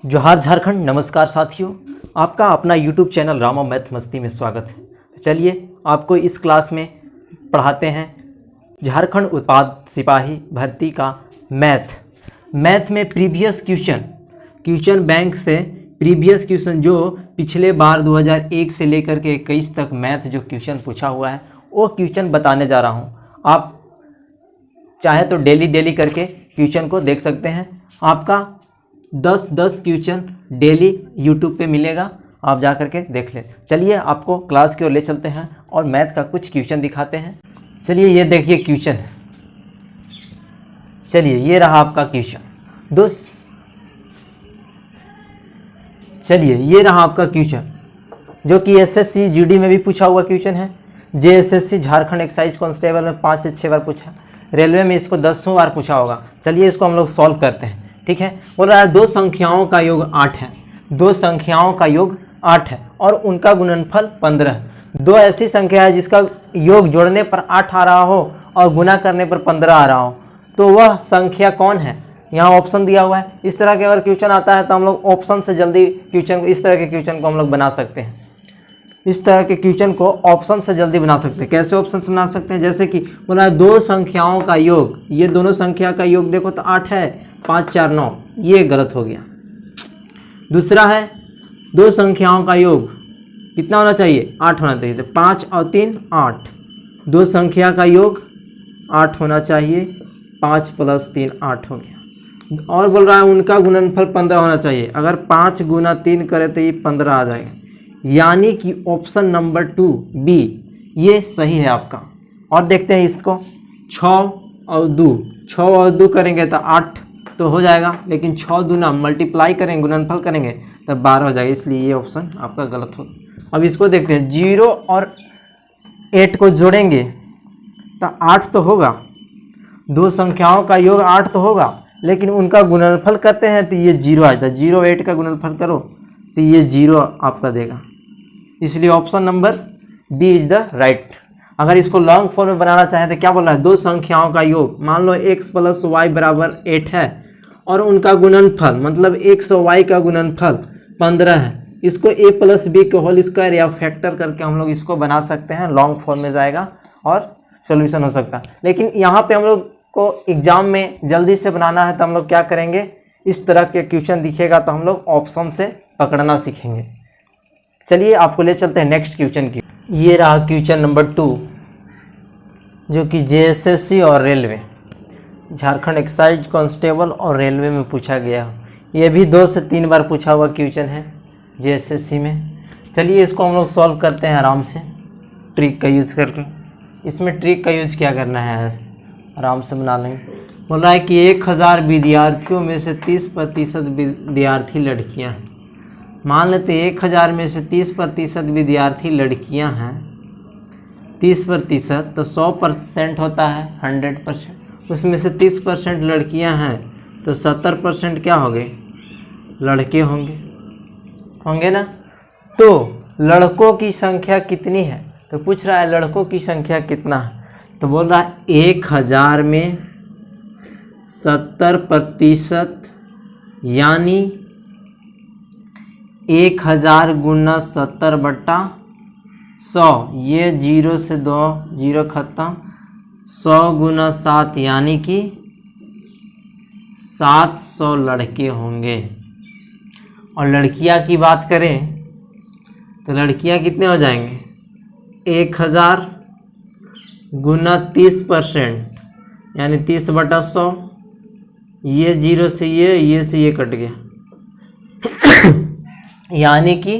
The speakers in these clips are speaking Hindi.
जोहार झारखंड। नमस्कार साथियों, आपका अपना YouTube चैनल रामा मैथ मस्ती में स्वागत है। चलिए आपको इस क्लास में पढ़ाते हैं झारखंड उत्पाद सिपाही भर्ती का मैथ में प्रीवियस क्वेश्चन बैंक से प्रीवियस क्वेश्चन जो पिछले बार 2001 से लेकर के 21 तक मैथ जो क्वेश्चन पूछा हुआ है वो क्वेश्चन बताने जा रहा हूँ। आप चाहे तो डेली करके क्वेश्चन को देख सकते हैं। आपका 10 क्वेश्चन डेली यूट्यूब पे मिलेगा, आप जा करके देख लें। चलिए आपको क्लास की ओर ले चलते हैं और मैथ का कुछ क्वेश्चन दिखाते हैं। चलिए ये देखिए क्वेश्चन है। चलिए ये रहा आपका क्वेश्चन चलिए ये रहा आपका क्वेश्चन जो कि एसएससी जीडी में भी पूछा हुआ क्वेश्चन है। जेएसएससी झारखंड एक्साइज कांस्टेबल में 5 से 6 बार पूछा, रेलवे में इसको 10 बार पूछा होगा। चलिए इसको हम लोग सॉल्व करते हैं। ठीक है, बोल रहा है दो संख्याओं का योग 8 है, दो संख्याओं का योग 8 है और उनका गुणनफल 15 है। दो ऐसी संख्या है जिसका योग जोड़ने पर 8 आ रहा हो और गुना करने पर 15 आ रहा हो, तो वह संख्या कौन है? यहाँ ऑप्शन दिया हुआ है। इस तरह के अगर क्वेश्चन आता है तो हम लोग ऑप्शन से जल्दी क्वेश्चन को, इस तरह के क्वेश्चन को हम लोग बना सकते हैं। इस तरह के क्वेश्चन को ऑप्शन से जल्दी बना सकते हैं। कैसे ऑप्शन से बना सकते हैं? जैसे कि बोला दो संख्याओं का योग, ये दोनों संख्या का योग देखो तो 8 है, 5 4 9, ये गलत हो गया। दूसरा है दो संख्याओं का योग कितना होना चाहिए? 8 होना चाहिए। तो 5 और 3 8, दो संख्या का योग 8 होना चाहिए, 5 प्लस 3 8 हो गया। और बोल रहा है उनका गुणनफल 15 होना चाहिए। अगर 5 गुना 3 करे तो ये 15 आ जाएगा, यानी कि ऑप्शन नंबर 2 बी ये सही है आपका। और देखते हैं इसको, 6 और 2 करेंगे तो 8 तो हो जाएगा, लेकिन 6 दूना मल्टीप्लाई करेंगे, गुणनफल करेंगे तब 12 हो जाएगा, इसलिए ये ऑप्शन आपका गलत होगा। अब इसको देखते हैं, 0 और 8 को जोड़ेंगे तो 8 तो होगा, दो संख्याओं का योग 8 तो होगा, लेकिन उनका गुणनफल करते हैं तो ये 0 आ जाता है। 0 8 का गुणनफल करो तो ये 0 आपका देगा, इसलिए option number B is the right. अगर इसको लॉन्ग फॉर्म में बनाना चाहें तो क्या बोल रहा है? दो संख्याओं का योग, मान लो x प्लस वाई बराबर 8 है और उनका गुणनफल मतलब x और y का गुणनफल 15 है। इसको a प्लस बी के होल स्क्वायर या फैक्टर करके हम लोग इसको बना सकते हैं, लॉन्ग फॉर्म में जाएगा और सोल्यूशन हो सकता है। लेकिन यहाँ पे हम लोग को एग्जाम में जल्दी से बनाना है तो हम लोग क्या करेंगे, इस तरह के क्वेश्चन दिखेगा तो हम लोग ऑप्शन से पकड़ना सीखेंगे। चलिए आपको ले चलते हैं नेक्स्ट क्वेश्चन की। ये रहा क्वेश्चन नंबर 2 जो कि जेएसएससी और रेलवे, झारखंड एक्साइज कांस्टेबल और रेलवे में पूछा गया। ये भी 2 से 3 बार पूछा हुआ क्वेश्चन है जेएसएससी में। चलिए इसको हम लोग सॉल्व करते हैं आराम से, ट्रिक का यूज करके। इसमें ट्रिक का यूज क्या करना है, आराम से बना लेंगे। बोल रहा है कि 1000 विद्यार्थियों में से 30% विद्यार्थी लड़कियां हैं। मान लेते 1000 में से 30% विद्यार्थी लड़कियां हैं, 30% तो 100% होता है 100%। उसमें से 30% लड़कियां हैं तो 70% क्या हो गए? लड़के होंगे ना। तो लड़कों की संख्या कितनी है? तो पूछ रहा है लड़कों की संख्या कितना है, तो बोल रहा है 1000 में 70% यानी 1000 गुना 70/100, ये 0 से 2 0 खत्म, 100 गुना 7 यानी कि 700 लड़के होंगे। और लड़कियां की बात करें तो लड़कियां कितने हो जाएंगे? 1000 गुना 30% यानी 30/100, ये 0 से ये से ये कट गया यानी कि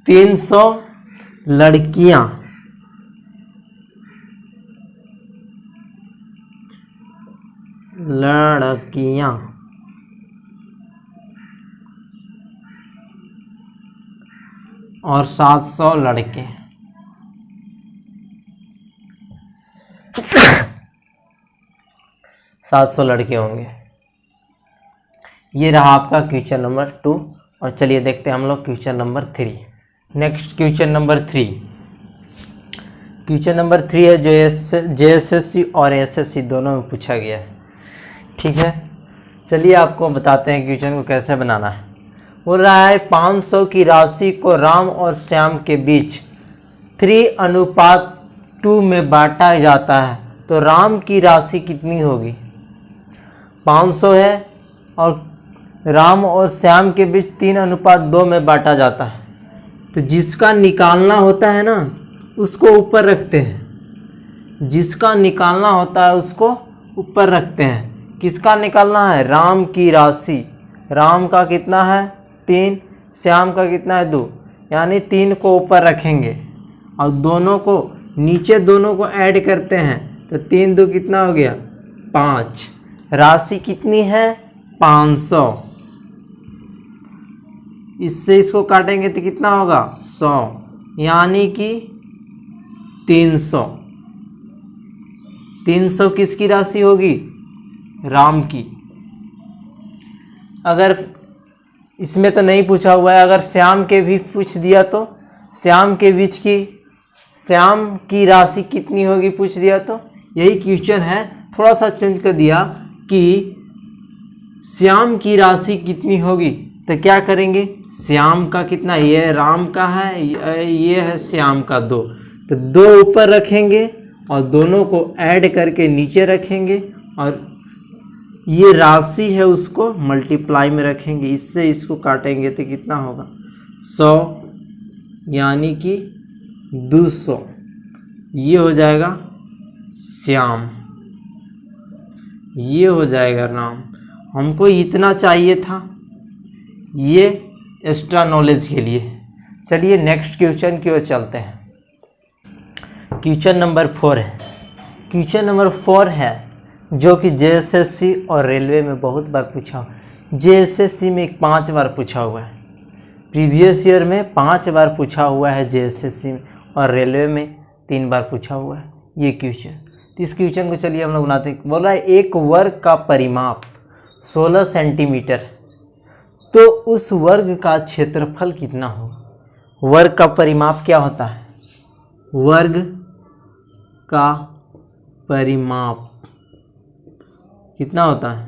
300 लड़कियां और 700 लड़के। सात 700 लड़के होंगे। ये रहा आपका क्वेश्चन नंबर 2। और चलिए देखते हैं हम लोग question number 3। Next question number 3 question number 3 है जो जेएसएससी और एसएससी दोनों में पूछा गया है। ठीक है, चलिए आपको बताते हैं क्वेश्चन को कैसे बनाना है। बोल रहा है 500 की राशि को राम और श्याम के बीच 3:2 में बांटा जाता है तो राम की राशि कितनी होगी। 500 है और राम और श्याम के बीच 3:2 में बांटा जाता है, तो जिसका निकालना होता है ना उसको ऊपर रखते हैं, जिसका निकालना होता है उसको ऊपर रखते हैं। किसका निकालना है? राम की राशि। राम का कितना है? 3, श्याम का कितना है? 2, यानी 3 को ऊपर रखेंगे और दोनों को नीचे दोनों को ऐड करते हैं तो 3 2 कितना हो गया? 5। राशि कितनी है? 500। इससे इसको काटेंगे तो कितना होगा? 100, यानी कि 300। 300 किसकी राशि होगी? राम की। अगर इसमें तो नहीं पूछा हुआ है, अगर श्याम के भी पूछ दिया तो श्याम की राशि कितनी होगी पूछ दिया तो यही क्वेश्चन है, थोड़ा सा चेंज कर दिया कि श्याम की राशि कितनी होगी तो क्या करेंगे? श्याम का कितना? ये राम का है, ये है श्याम का 2, तो 2 ऊपर रखेंगे और दोनों को ऐड करके नीचे रखेंगे और ये राशि है उसको मल्टीप्लाई में रखेंगे। इससे इसको काटेंगे तो कितना होगा? 100, यानी कि 200। ये हो जाएगा श्याम, ये हो जाएगा राम। हमको इतना चाहिए था, ये एक्स्ट्रा नॉलेज के लिए। चलिए नेक्स्ट क्वेश्चन की ओर चलते हैं। क्वेश्चन नंबर 4 है। क्वेश्चन नंबर 4 है जो कि जेएसएससी और रेलवे में बहुत बार पूछा। जेएसएससी में 5 बार पूछा हुआ है, प्रीवियस ईयर में 5 बार पूछा हुआ है जेएसएससी में, और रेलवे में 3 बार पूछा हुआ है ये क्वेश्चन। तो इस क्वेश्चन को चलिए हम लोग बनाते हैं। बोला है एक वर्ग का परिमाप 16 सेंटीमीटर, तो उस वर्ग का क्षेत्रफल कितना होगा। वर्ग का परिमाप क्या होता है? वर्ग का परिमाप कितना होता है?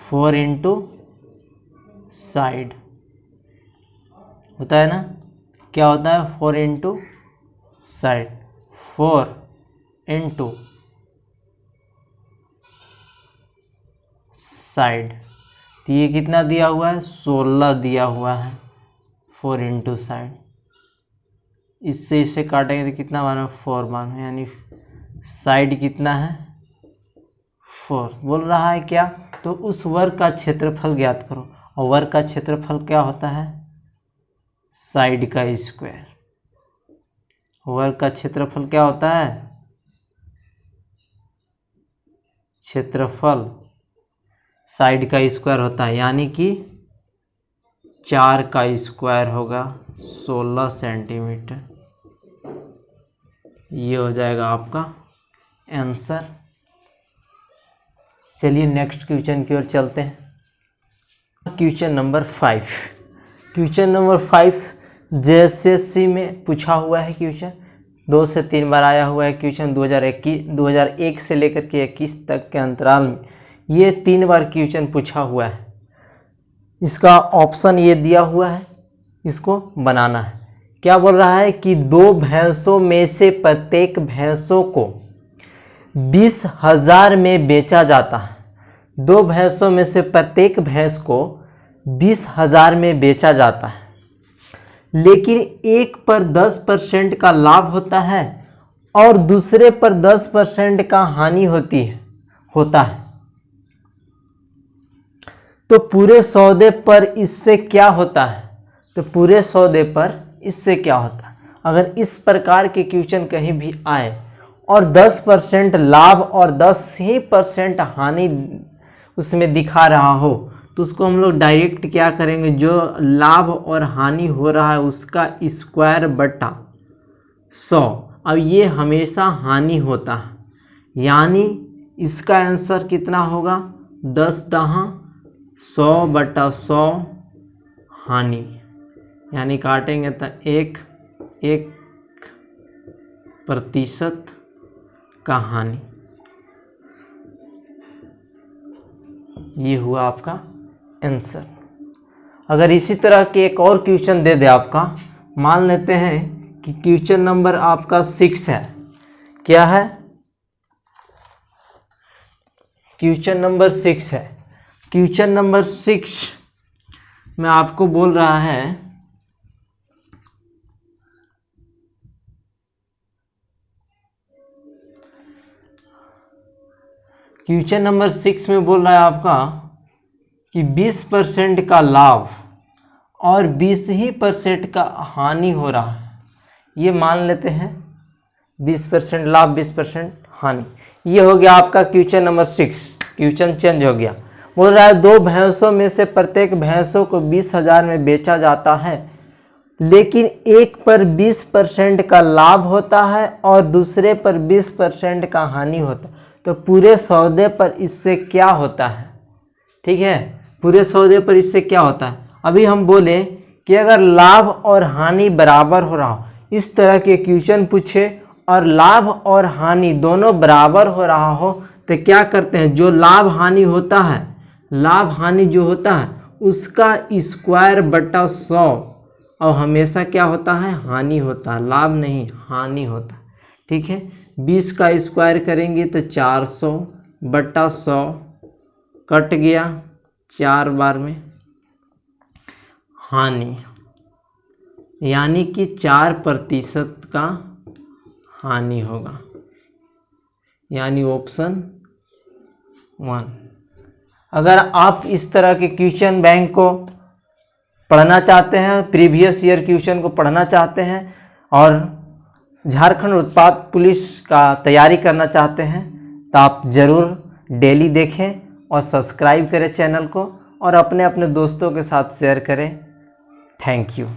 4 इंटू साइड होता है ना। क्या होता है? 4 इंटू साइड, 4 इंटू साइड। तो ये कितना दिया हुआ है? 16 दिया हुआ है, 4 इंटू साइड। इससे इसे काटेंगे तो कितना बना? 4 बना, यानी साइड कितना है? 4। बोल रहा है क्या? तो उस वर्ग का क्षेत्रफल ज्ञात करो, और वर्ग का क्षेत्रफल क्या होता है? साइड का स्क्वायर। वर्ग का क्षेत्रफल क्या होता है? क्षेत्रफल साइड का स्क्वायर होता है, यानी कि 4 का स्क्वायर होगा 16 सेंटीमीटर। ये हो जाएगा आपका आंसर। चलिए नेक्स्ट क्वेश्चन की ओर चलते हैं। Question number 5। Question number 5 JSSC में पूछा हुआ है क्वेश्चन, 2 से 3 बार आया हुआ है क्वेश्चन। 2001 से लेकर के 21 तक के अंतराल में ये 3 बार क्वेश्चन पूछा हुआ है। इसका ऑप्शन ये दिया हुआ है, इसको बनाना है। क्या बोल रहा है कि 2 भैंसों में से प्रत्येक भैंसों को 20,000 में बेचा जाता है। 2 भैंसों में से प्रत्येक भैंस को 20,000 में बेचा जाता है, लेकिन एक पर 10% का लाभ होता है और दूसरे पर 10% का हानि होता है। तो पूरे सौदे पर इससे क्या होता है? तो पूरे सौदे पर इससे क्या होता है? अगर इस प्रकार के क्वेश्चन कहीं भी आए और 10% लाभ और 10% हानि उसमें दिखा रहा हो, तो उसको हम लोग डायरेक्ट क्या करेंगे? जो लाभ और हानि हो रहा है उसका स्क्वायर बटा 100। अब ये हमेशा हानि होता है, यानी इसका आंसर कितना होगा? 10 × 100/100 हानि, यानी काटेंगे तो 1% का हानि। ये हुआ आपका आंसर। अगर इसी तरह के एक और क्वेश्चन दे दे आपका, मान लेते हैं कि क्वेश्चन नंबर आपका 6 है, क्या है, क्वेश्चन नंबर 6 है। क्वेश्चन नंबर 6 में आपको बोल रहा है क्वेश्चन नंबर 6 में बोल रहा है आपका कि 20% का लाभ और 20% का हानि हो रहा है। ये मान लेते हैं 20% लाभ 20% हानि। ये हो गया आपका क्वेश्चन नंबर 6। क्वेश्चन चेंज हो गया। बोल रहा है 2 भैंसों में से प्रत्येक भैंसों को 20,000 में बेचा जाता है, लेकिन एक पर 20% का लाभ होता है और दूसरे पर 20% का हानि होता है, तो पूरे सौदे पर इससे क्या होता है। ठीक है, पूरे सौदे पर इससे क्या होता है। अभी हम बोले कि अगर लाभ और हानि बराबर हो रहा हो, इस तरह के क्वेश्चन पूछे और लाभ और हानि दोनों बराबर हो रहा हो, तो क्या करते हैं, जो लाभ हानि होता है, लाभ हानि जो होता है उसका स्क्वायर बटा 100, और हमेशा क्या होता है, हानि होता है, लाभ नहीं हानि होता है। ठीक है, 20 का स्क्वायर करेंगे तो 400 बटा 100 कट गया 4 बार में, हानि यानी कि 4% का हानि होगा, यानी ऑप्शन 1। अगर आप इस तरह के क्वेश्चन बैंक को पढ़ना चाहते हैं, प्रीवियस ईयर क्वेश्चन को पढ़ना चाहते हैं और झारखंड उत्पाद पुलिस का तैयारी करना चाहते हैं, तो आप ज़रूर डेली देखें और सब्सक्राइब करें चैनल को और अपने अपने दोस्तों के साथ शेयर करें। Thank you.